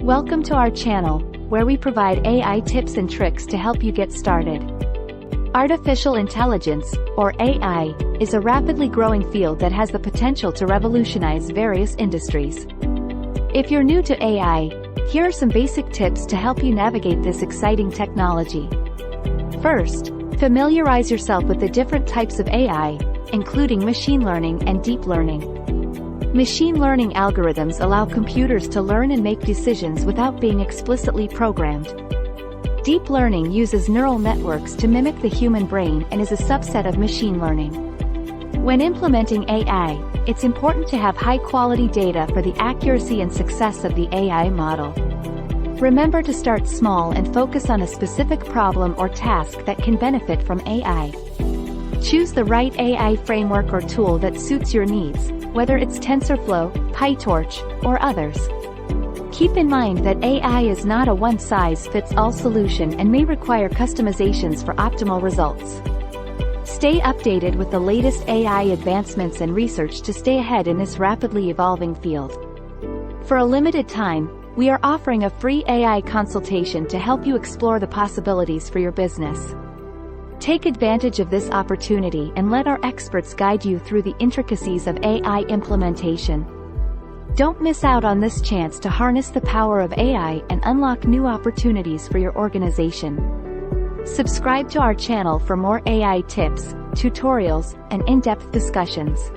Welcome to our channel, where we provide AI tips and tricks to help you get started. Artificial intelligence, or AI, is a rapidly growing field that has the potential to revolutionize various industries. If you're new to AI, here are some basic tips to help you navigate this exciting technology. First, familiarize yourself with the different types of AI, including machine learning and deep learning. Machine learning algorithms allow computers to learn and make decisions without being explicitly programmed. Deep learning uses neural networks to mimic the human brain and is a subset of machine learning. When implementing AI, it's important to have high-quality data for the accuracy and success of the AI model. Remember to start small and focus on a specific problem or task that can benefit from AI. Choose the right AI framework or tool that suits your needs, whether it's TensorFlow, PyTorch, or others. Keep in mind that AI is not a one-size-fits-all solution and may require customizations for optimal results. Stay updated with the latest AI advancements and research to stay ahead in this rapidly evolving field. For a limited time, we are offering a free AI consultation to help you explore the possibilities for your business. Take advantage of this opportunity and let our experts guide you through the intricacies of AI implementation. Don't miss out on this chance to harness the power of AI and unlock new opportunities for your organization. Subscribe to our channel for more AI tips, tutorials, and in-depth discussions.